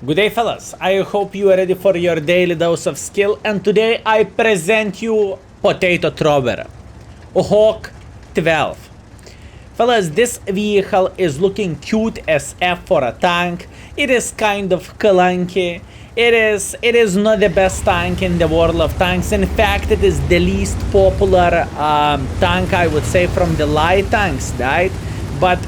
Good day fellas, I hope you are ready for your daily dose of skill, and today I present you Potato Thrower, HWK 12. Fellas, this vehicle is looking cute as F for a tank. It is kind of clunky. It is not the best tank in the world of tanks. In fact, it is the least popular tank, I would say, from the light tanks, right? But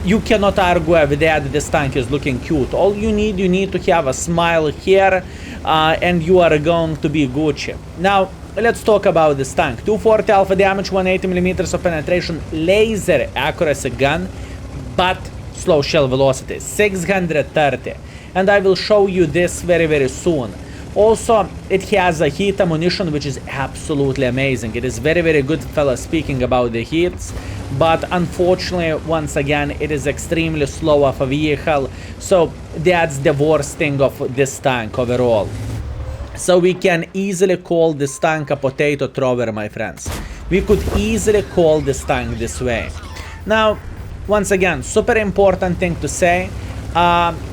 you cannot argue with that. This tank is looking cute. All you need to have a smile here, and you are going to be Gucci. Now, let's talk about this tank. 240 alpha damage, 180mm of penetration, laser accuracy gun, but slow shell velocity, 630. And I will show you this very soon. Also, it has a heat ammunition, which is absolutely amazing. It is very good, fellas, speaking about the heats. But unfortunately, once again, it is extremely slow of a vehicle. So that's the worst thing of this tank overall. So we can easily call this tank a potato thrower, my friends. We could easily call this tank this way. Now, once again, super important thing to say.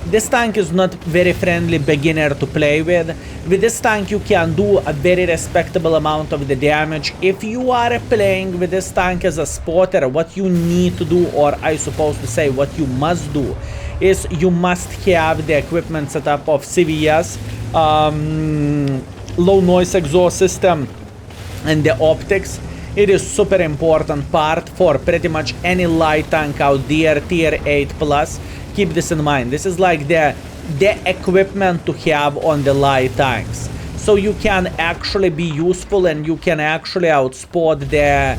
This tank is not very friendly beginner to play with. With this tank you can do a very respectable amount of the damage. If you are playing with this tank as a spotter, what you need to do, or I suppose to say what you must do, is you must have the equipment setup of CVS, low noise exhaust system, and the optics. It is super important part for pretty much any light tank out there, tier 8 plus. Keep this in mind. This is like the equipment to have on the light tanks. So you can actually be useful and you can actually outspot the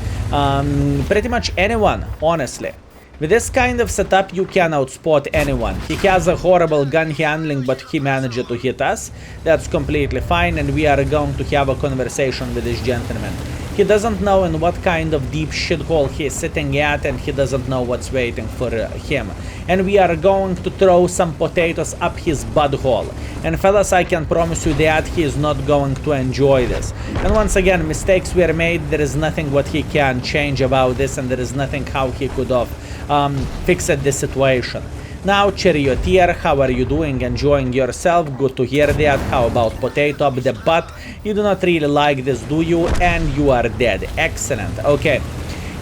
pretty much anyone, honestly. With this kind of setup, you can outspot anyone. He has a horrible gun handling, but he managed to hit us. That's completely fine, and we are going to have a conversation with this gentleman. He doesn't know in what kind of deep shithole he is sitting at, and he doesn't know what's waiting for him. And we are going to throw some potatoes up his butthole. And fellas, I can promise you that he is not going to enjoy this. And once again, mistakes were made. There is nothing what he can change about this, and there is nothing how he could have fixed the situation. Now, Charioteer, how are you doing? Enjoying yourself? Good to hear that. How about potato up the butt? You do not really like this, do you? And you are dead. Excellent. Okay.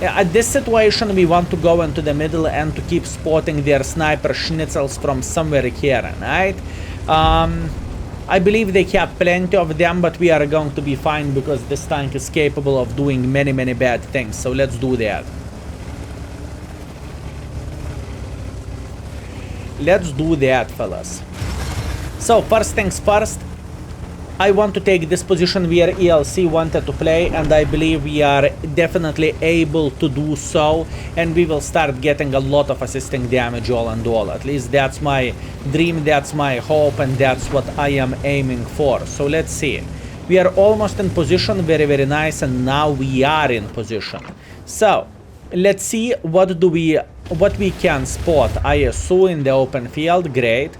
At this situation, we want to go into the middle and to keep spotting their sniper schnitzels from somewhere here, right? I believe they have plenty of them, but we are going to be fine because this tank is capable of doing many bad things. So let's do that. Let's do that, fellas. So first things first, I want to take this position where ELC wanted to play, and I believe we are definitely able to do so, and we will start getting a lot of assisting damage all and all. At least that's my dream, that's my hope, and that's what I am aiming for. So let's see. We are almost in position, very nice, and now we are in position. So let's see what we can spot. ISU in the open field, great.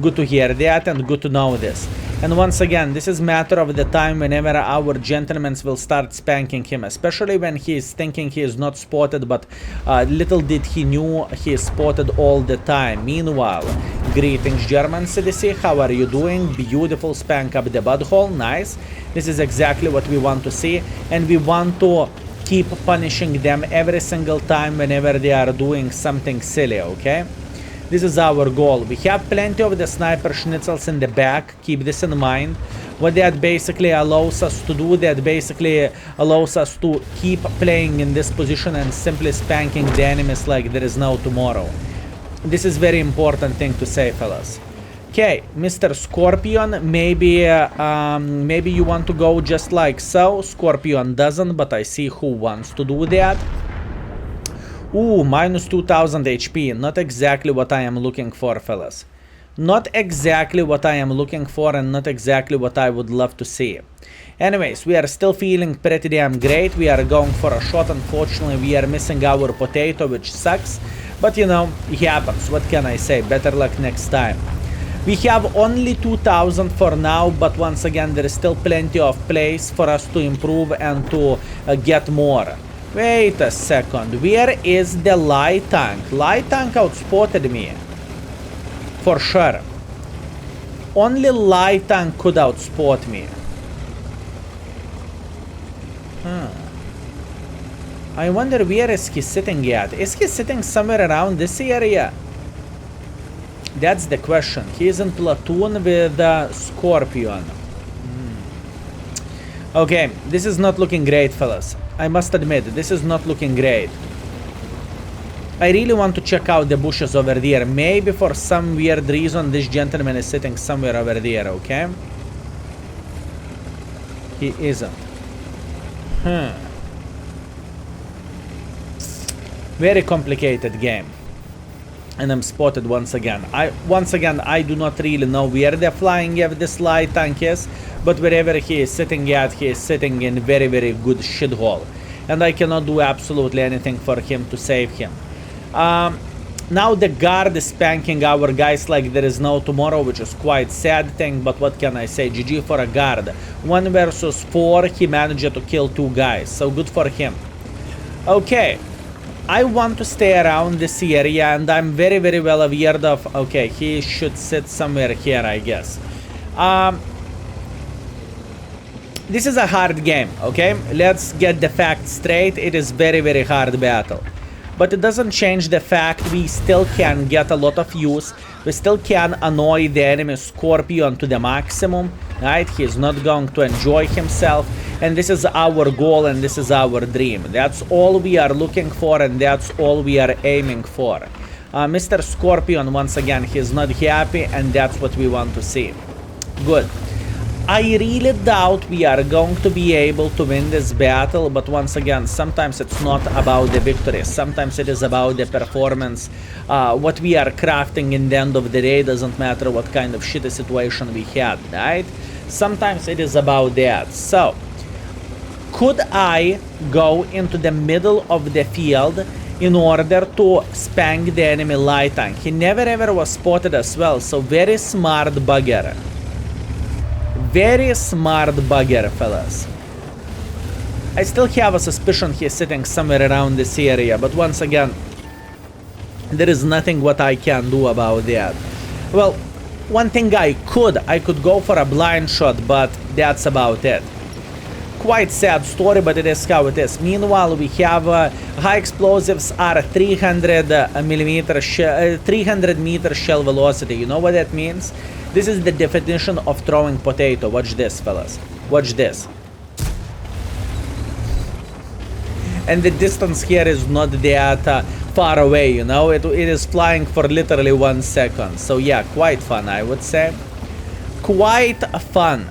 Good to hear that and good to know this. And once again, this is matter of the time whenever our gentlemen will start spanking him, especially when he is thinking he is not spotted, but little did he knew he is spotted all the time. Meanwhile, greetings German CDC, how are you doing? Beautiful, spank up the butthole, nice. This is exactly what we want to see, and we want to keep punishing them every single time whenever they are doing something silly, okay? This is our goal. We have plenty of the sniper schnitzels in the back, keep this in mind. What that basically allows us to do, that basically allows us to keep playing in this position and simply spanking the enemies like there is no tomorrow. This is very important thing to say, fellas. Okay, Mr. Scorpion, maybe you want to go just like so. Scorpion doesn't, but I see who wants to do that. Ooh, minus 2000 HP. Not exactly what I am looking for, fellas. Not exactly what I am looking for, and not exactly what I would love to see. Anyways, we are still feeling pretty damn great. We are going for a shot. Unfortunately, we are missing our potato, which sucks. But you know, it happens. What can I say? Better luck next time. We have only 2000 for now, but once again, there is still plenty of place for us to improve and to get more. Wait a second, where is the light tank? Light tank outspotted me. For sure. only light tank could outspot me. I wonder where is he sitting at? Is he sitting somewhere around this area? That's the question. He is in platoon with Scorpion. Okay, this is not looking great, fellas. I must admit, this is not looking great. I really want to check out the bushes over there. Maybe for some weird reason this gentleman is sitting somewhere over there, okay? He isn't. Very complicated game. And I'm spotted once again. I do not really know where the flying of this light tank is, but wherever he is sitting at, he is sitting in very, very good shithole. And I cannot do absolutely anything for him to save him. Now the guard is spanking our guys like there is no tomorrow, which is quite sad thing, but what can I say? GG for a guard. 1 versus 4, he managed to kill 2 guys, so good for him. Okay. I want to stay around this area, and I'm very, very well aware of... Okay, he should sit somewhere here, I guess. This is a hard game, okay? Let's get the facts straight. It is very, very hard battle. But it doesn't change the fact we still can get a lot of use. We still can annoy the enemy Scorpion to the maximum, right? He's not going to enjoy himself. And this is our goal and this is our dream. That's all we are looking for and that's all we are aiming for. Mr. Scorpion, once again, he's not happy and that's what we want to see. Good. I really doubt we are going to be able to win this battle, but once again, sometimes it's not about the victory. Sometimes it is about the performance. What we are crafting in the end of the day doesn't matter what kind of shitty situation we had, right? Sometimes it is about that. So, could I go into the middle of the field in order to spank the enemy light tank? He never ever was spotted as well, so very smart bugger. Very smart bugger, fellas. I still have a suspicion he's sitting somewhere around this area, but once again, there is nothing what I can do about that. Well, one thing I could go for a blind shot, but that's about it. Quite sad story, but it is how it is. Meanwhile, we have high explosives are 300 meter shell velocity. You know what that means? This is the definition of throwing potato. Watch this, fellas. Watch this. And the distance here is not that far away, you know? It is flying for literally 1 second. So yeah, quite fun, I would say. Quite fun.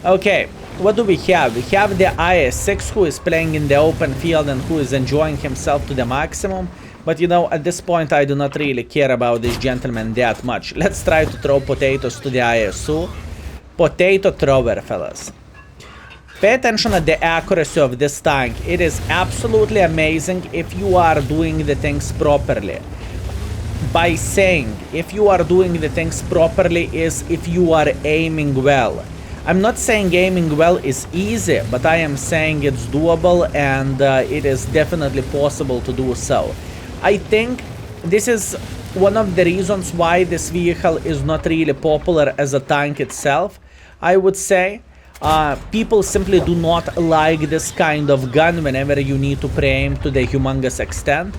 Okay. What do we have? We have the IS-6 who is playing in the open field and who is enjoying himself to the maximum. But you know, at this point I do not really care about this gentleman that much. Let's try to throw potatoes to the ISU. Potato thrower, fellas. Pay attention at the accuracy of this tank. It is absolutely amazing if you are doing the things properly. By saying if you are doing the things properly is if you are aiming well. I'm not saying aiming well is easy, but I am saying it's doable and it is definitely possible to do so. I think this is one of the reasons why this vehicle is not really popular as a tank itself, I would say. People simply do not like this kind of gun whenever you need to pre-aim to the humongous extent.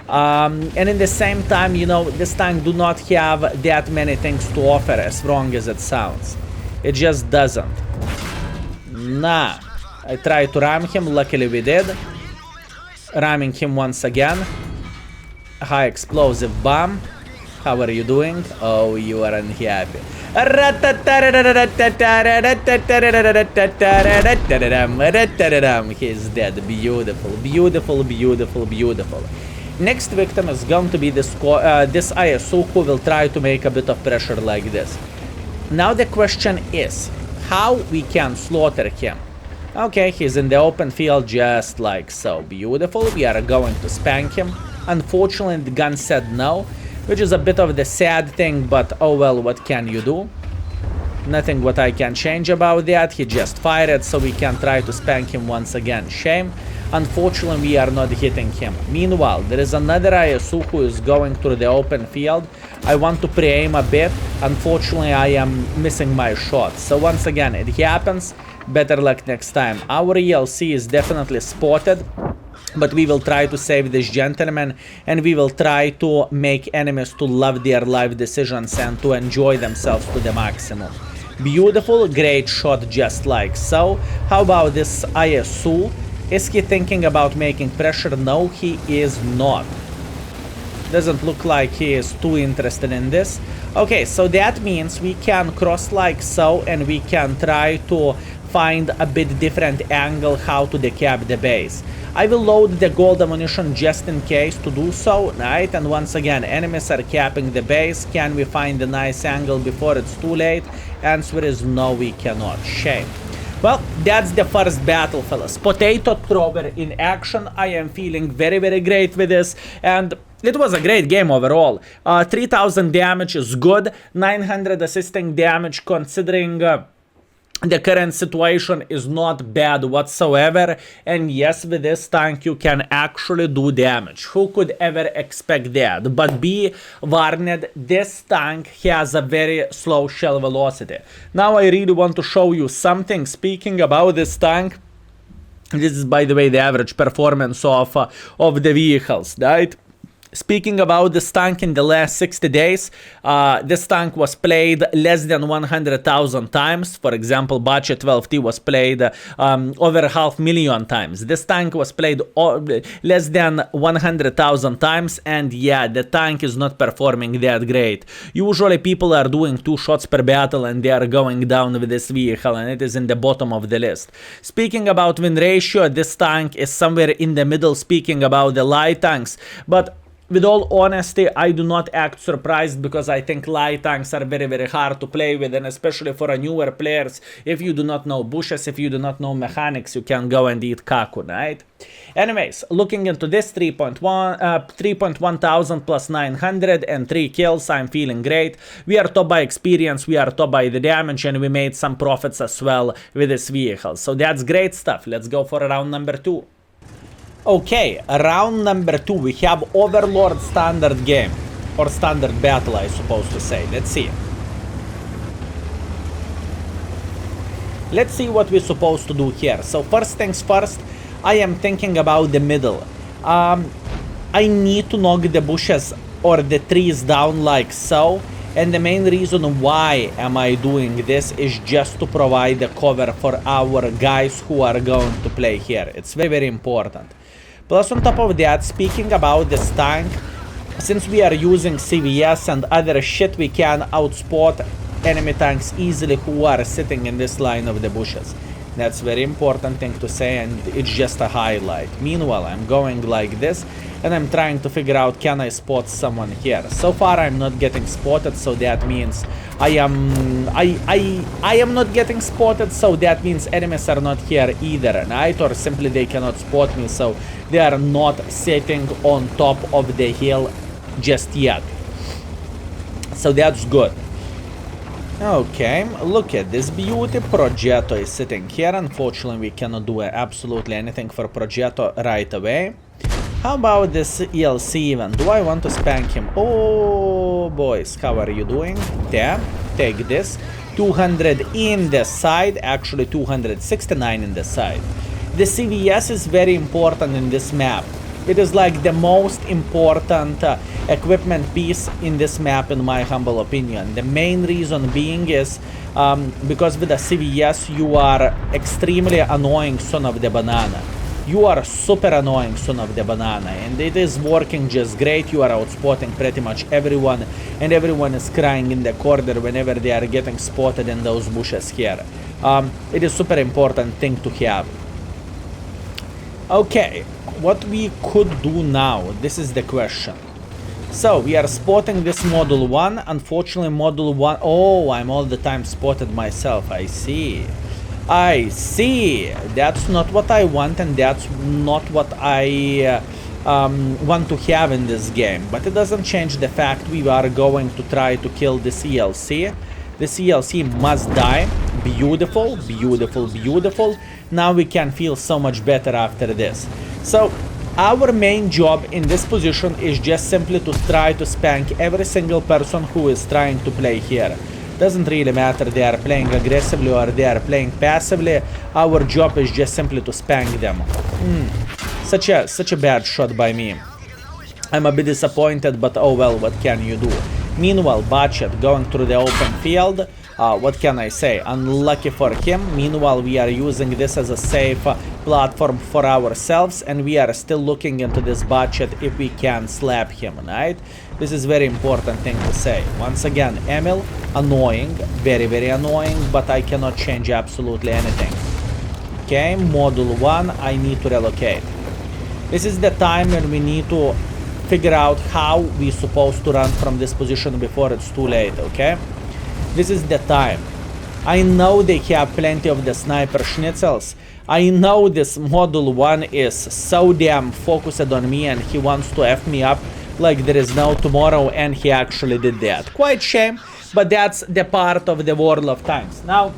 And in the same time, you know, this tank do not have that many things to offer, as wrong as it sounds. It just doesn't. Nah. I tried to ram him, luckily we did. Ramming him once again. High explosive bomb. How are you doing? Oh, you are unhappy. He's dead. Beautiful, beautiful, beautiful, beautiful. Next victim is going to be this ISU who will try to make a bit of pressure like this. Now the question is, how we can slaughter him? Okay, he's in the open field just like so. Beautiful, we are going to spank him. Unfortunately, the gun said no, which is a bit of the sad thing, but oh well, what can you do? Nothing what I can change about that. He just fired, so we can try to spank him once again. Shame. Unfortunately, we are not hitting him. Meanwhile, there is another ISU who is going through the open field. I want to pre-aim a bit. Unfortunately, I am missing my shot. So once again, it happens. Better luck next time. Our ELC is definitely spotted, but we will try to save this gentleman, and we will try to make enemies to love their life decisions and to enjoy themselves to the maximum. Beautiful, great shot, just like so. How about this ISU? Is he thinking about making pressure? No, he is not. Doesn't look like he is too interested in this. Okay, so that means we can cross like so, and we can try to find a bit different angle how to decap the base. I will load the gold ammunition just in case to do so, right? And once again, enemies are capping the base. Can we find a nice angle before it's too late? Answer is no, we cannot. Shame. Well, that's the first battle, fellas. Potato thrower in action. I am feeling very, very great with this, and it was a great game overall. 3000 damage is good. 900 assisting damage considering the current situation is not bad whatsoever. And yes, with this tank you can actually do damage. Who could ever expect that? But be warned, this tank has a very slow shell velocity. Now I really want to show you something. Speaking about this tank, this is by the way the average performance of the vehicles, right? Speaking about this tank in the last 60 days, this tank was played less than 100,000 times. For example, Bacha 12T was played over 500,000 times. This tank was played less than 100,000 times, and yeah, the tank is not performing that great. Usually people are doing 2 shots per battle and they are going down with this vehicle, and it is in the bottom of the list. Speaking about win ratio, this tank is somewhere in the middle, speaking about the light tanks, but with all honesty, I do not act surprised, because I think light tanks are very, very hard to play with, and especially for a newer players, if you do not know bushes, if you do not know mechanics, you can go and eat kaku, right? Anyways, looking into this 3.1 thousand plus 900 and 3 kills, I'm feeling great. We are top by experience, we are top by the damage, and we made some profits as well with this vehicle. So that's great stuff. Let's go for round number 2. Okay, round number 2, we have Overlord standard game, or standard battle I suppose to say. Let's see. Let's see what we're supposed to do here. So first things first, I am thinking about the middle. I need to knock the bushes or the trees down like so, and the main reason why am I doing this is just to provide the cover for our guys who are going to play here. It's very, very important. Plus on top of that, speaking about this tank, since we are using CVS and other shit, we can outspot enemy tanks easily who are sitting in this line of the bushes. That's very important thing to say, and it's just a highlight. Meanwhile, I'm going like this, and I'm trying to figure out, can I spot someone here? So far, I'm not getting spotted, so that means I am not getting spotted, so that means enemies are not here either, right? Or simply they cannot spot me, so they are not sitting on top of the hill just yet. So that's good. Okay, look at this beauty. Progetto is sitting here. Unfortunately, we cannot do absolutely anything for Progetto right away. How about this ELC even? Do I want to spank him? Oh, boys, how are you doing? There, take this. 200 in the side, actually 269 in the side. The CVS is very important in this map. It is like the most important equipment piece in this map, in my humble opinion. The main reason being is because with the CVS you are extremely annoying son of the banana. You are super annoying son of the banana, and it is working just great. You are outspotting pretty much everyone, and everyone is crying in the corner whenever they are getting spotted in those bushes here. It is super important thing to have. Okay, what we could do now, this is the question. So, we are spotting this Model 1. Unfortunately, Model 1... Oh, I'm all the time spotted myself. I see. I see. That's not what I want, and that's not what I want to have in this game. But it doesn't change the fact we are going to try to kill this ELC. This ELC must die. Beautiful, beautiful, beautiful. Now we can feel so much better after this. So our main job in this position is just simply to try to spank every single person who is trying to play here. Doesn't really matter they are playing aggressively or they are playing passively. Our job is just simply to spank them. Such a bad shot by me. I'm a bit disappointed, but oh well, what can you do? Meanwhile, Budget going through the open field. What can I say? Unlucky for him. Meanwhile, we are using this as a safe platform for ourselves, and we are still looking into this Budget if we can slap him, right? This is very important thing to say. Once again, Emil, annoying, very, very annoying, but I cannot change absolutely anything. Okay, Module 1, I need to relocate. This is the time when we need to figure out how we're supposed to run from this position before it's too late, okay? This is the time. I know they have plenty of the sniper schnitzels. I know this Module 1 is so damn focused on me and he wants to F me up like there is no tomorrow, and he actually did that. Quite shame, but that's the part of the world of tanks. Now,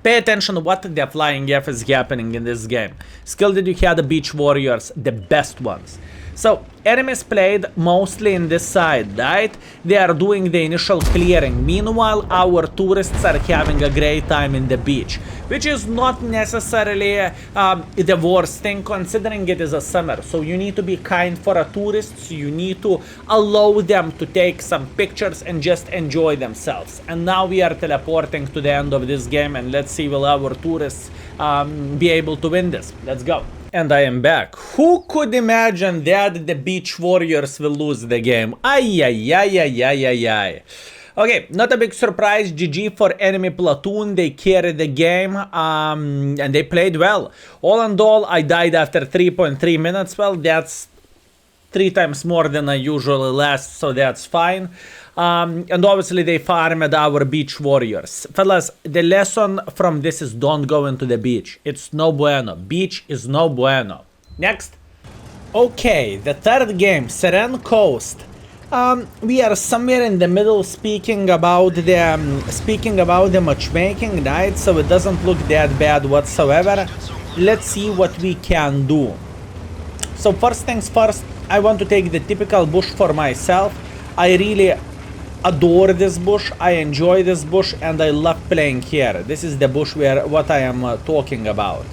pay attention to what the flying F is happening in this game. Skill4ltu had the beach warriors, the best ones. So, enemies played mostly in this side, right? They are doing the initial clearing. Meanwhile, our tourists are having a great time in the beach, which is not necessarily the worst thing, considering it is a summer. So you need to be kind for our tourists. You need to allow them to take some pictures and just enjoy themselves. And now we are teleporting to the end of this game, and let's see will our tourists be able to win this. Let's go. And I am back. Who could imagine that the beach warriors will lose the game? Ay, ay, ay, ay, ay, ay, ay. Okay, not a big surprise. GG for enemy platoon. They carried the game and they played well. All in all, I died after 3.3 minutes. Well, that's 3 times more than I usually last, so that's fine. And obviously they farmed our beach warriors. Fellas, the lesson from this is don't go into the beach. It's no bueno. Beach is no bueno. Next. Okay, the third game, Seren Coast. We are somewhere in the middle speaking about the matchmaking, right? So it doesn't look that bad whatsoever. Let's see what we can do. So first things first, I want to take the typical bush for myself. I really adore this bush, I enjoy this bush, and I love playing here. This is the bush where what I am talking about.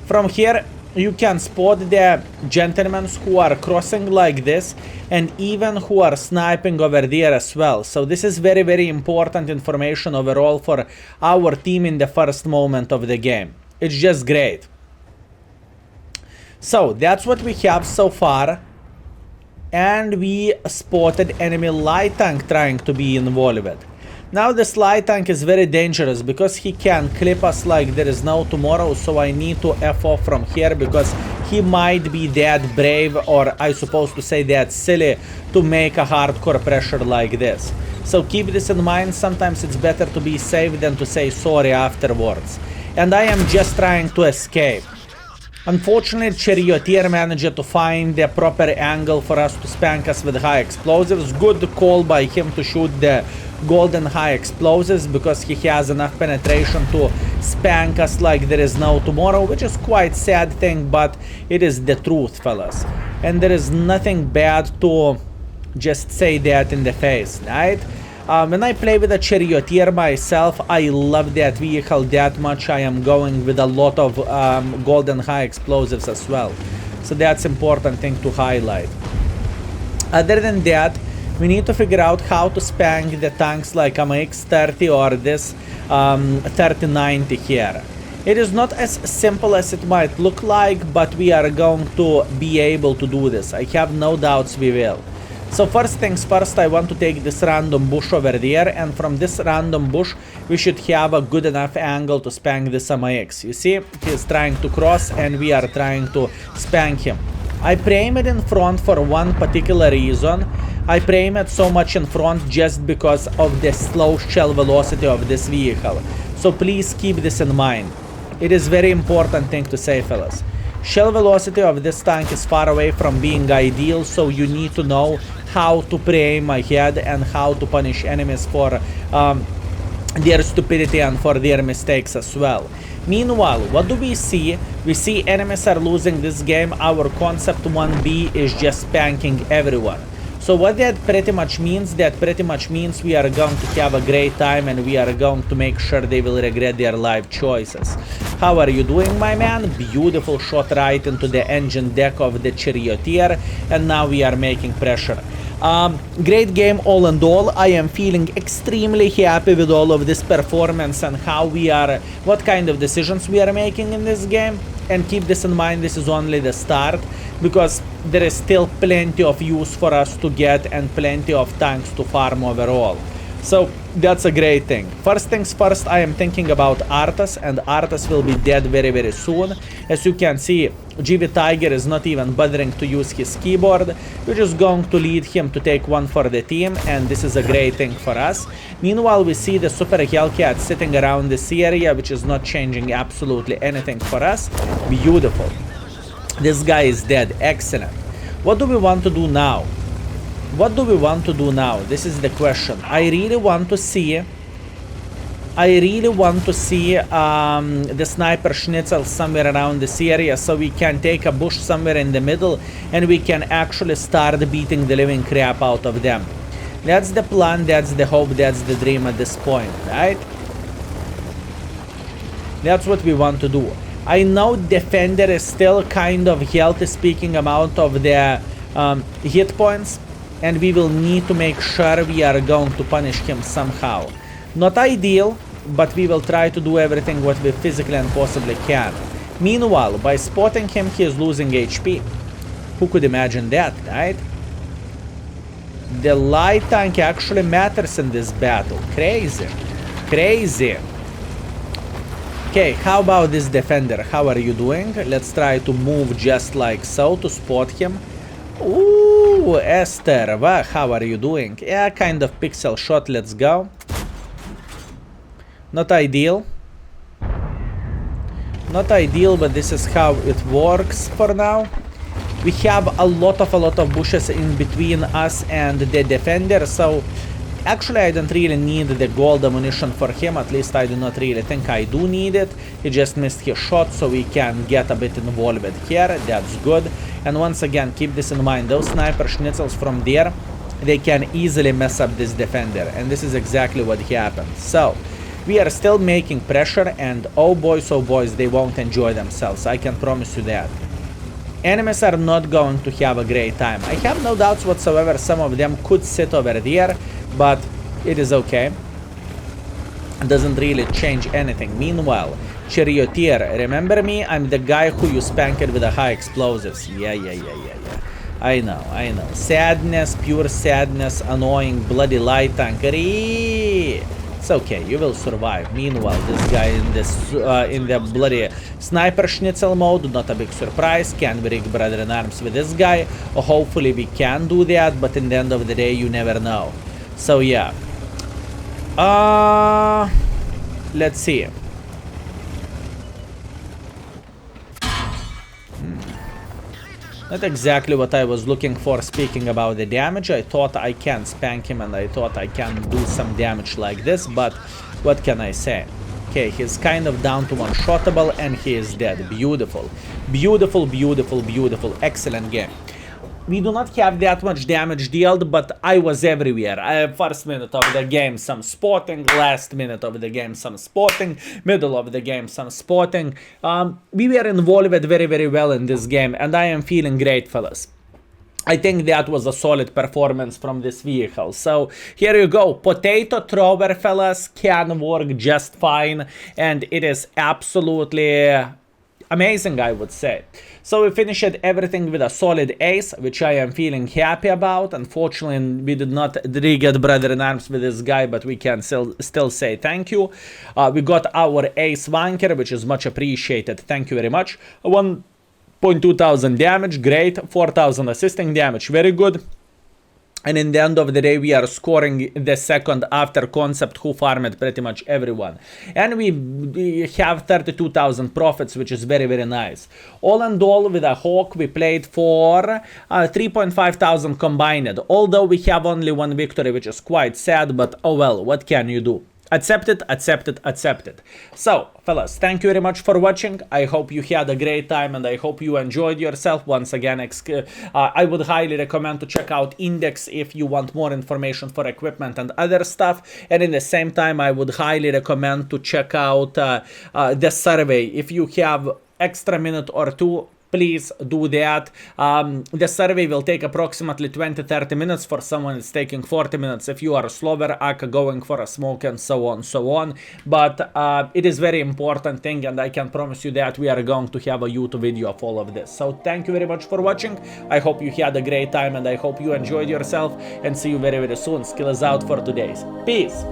From here you can spot the gentlemen who are crossing like this, and even who are sniping over there as well. So this is very, very important information overall for our team in the first moment of the game. It's just great. So that's what we have so far. And we spotted enemy light tank trying to be involved. Now this light tank is very dangerous because he can clip us like there is no tomorrow, so I need to F off from here because he might be that brave, or I supposed to say that silly, to make a hardcore pressure like this. So keep this in mind, sometimes it's better to be safe than to say sorry afterwards. And I am just trying to escape. Unfortunately, Charioteer managed to find the proper angle for us to spank us with high explosives. Good call by him to shoot the golden high explosives because he has enough penetration to spank us like there is no tomorrow, which is quite sad thing, but it is the truth, fellas. And there is nothing bad to just say that in the face, right? When I play with a Charioteer myself, I love that vehicle that much. I am going with a lot of golden high explosives as well. So that's important thing to highlight. Other than that, we need to figure out how to spank the tanks like MX-30 or this 3090 here. It is not as simple as it might look like, but we are going to be able to do this. I have no doubts we will. So first things first, I want to take this random bush over there, and from this random bush we should have a good enough angle to spank this MX. You see, he's trying to cross and we are trying to spank him. I pre-aim it in front for one particular reason. I pre-aim it so much in front just because of the slow shell velocity of this vehicle. So please keep this in mind. It is very important thing to say, fellas. Shell velocity of this tank is far away from being ideal, so you need to know how to pre-aim ahead and how to punish enemies for their stupidity and for their mistakes as well. Meanwhile, what do we see? We see enemies are losing this game. Our concept 1B is just spanking everyone. So what that pretty much means? That pretty much means we are going to have a great time and we are going to make sure they will regret their life choices. How are you doing, my man? Beautiful shot right into the engine deck of the charioteer, and now we are making pressure. Great game all in all. I am feeling extremely happy with all of this performance and how we are, what kind of decisions we are making in this game. And keep this in mind, this is only the start, because there is still plenty of use for us to get and plenty of tanks to farm overall. So that's a great thing. First things first, I am thinking about Arthas, and Arthas will be dead very, very soon. As you can see, GV Tiger is not even bothering to use his keyboard. We're just going to lead him to take one for the team, and this is a great thing for us. Meanwhile, we see the Super Hellcat sitting around this area, which is not changing absolutely anything for us. Beautiful. This guy is dead. Excellent. What do we want to do now? What do we want to do now? This is the question. I really want to see the sniper schnitzel somewhere around this area, so we can take a bush somewhere in the middle and we can actually start beating the living crap out of them. That's the plan, that's the hope, that's the dream at this point, right? That's what we want to do. I know Defender is still kind of healthy, speaking amount of the hit points, and we will need to make sure we are going to punish him somehow. Not ideal, but we will try to do everything what we physically and possibly can. Meanwhile, by spotting him, he is losing HP. Who could imagine that, right? The light tank actually matters in this battle. Crazy. Crazy. Okay, how about this Defender? How are you doing? Let's try to move just like so to spot him. Ooh, Esther, how are you doing? Yeah, kind of pixel shot, let's go. Not ideal. Not ideal, but this is how it works for now. We have a lot of bushes in between us and the Defender, so actually I don't really need the gold ammunition for him, at least I do not really think I do need it. He just missed his shot, so we can get a bit involved here, that's good. And once again, keep this in mind, those sniper schnitzels from there, they can easily mess up this Defender, and this is exactly what happened. So we are still making pressure, and oh boys, they won't enjoy themselves, I can promise you that. Enemies are not going to have a great time. I have no doubts whatsoever some of them could sit over there, but it is okay. It doesn't really change anything. Meanwhile, Charioteer, remember me? I'm the guy who you spanked with the high explosives. Yeah. I know. Sadness, pure sadness, annoying, bloody light tankery. It's okay, you will survive. Meanwhile, this guy in the bloody sniper schnitzel mode, not a big surprise. Can we rig brother in arms with this guy? Hopefully we can do that, but in the end of the day, you never know. So yeah. Let's see. Not exactly what I was looking for speaking about the damage. I thought I can spank him and I thought I can do some damage like this, but what can I say? Okay, he's kind of down to one-shottable and he is dead. Beautiful. Beautiful. Excellent game. We do not have that much damage dealt, but I was everywhere. First minute of the game, some spotting. Last minute of the game, some spotting. Middle of the game, some spotting. We were involved very well in this game, and I am feeling great, fellas. I think that was a solid performance from this vehicle. So here you go. Potato thrower, fellas, can work just fine, and it is absolutely amazing, I would say. So we finished everything with a solid ace, which I am feeling happy about. Unfortunately, we did not get brother in arms with this guy, but we can still say thank you. We got our ace wanker, which is much appreciated. Thank you very much. 1,200 damage, great. 4,000 assisting damage, very good. And in the end of the day, we are scoring the second after Concept, who farmed pretty much everyone. And we have 32,000 profits, which is very, very nice. All in all, with a Hawk, we played for 3.5 thousand combined. Although we have only one victory, which is quite sad, but oh well, what can you do? Accept it, accept it, accept it. So, fellas, thank you very much for watching. I hope you had a great time and I hope you enjoyed yourself. Once again, I would highly recommend to check out Index if you want more information for equipment and other stuff. And in the same time, I would highly recommend to check out the survey. If you have extra minute or two, please do that. The survey will take approximately 20-30 minutes. For someone it's taking 40 minutes. If you are slower, going for a smoke and so on, so on. But it is very important thing, and I can promise you that we are going to have a YouTube video of all of this. So thank you very much for watching. I hope you had a great time and I hope you enjoyed yourself, and see you very, very soon. Skill is out for today's. Peace.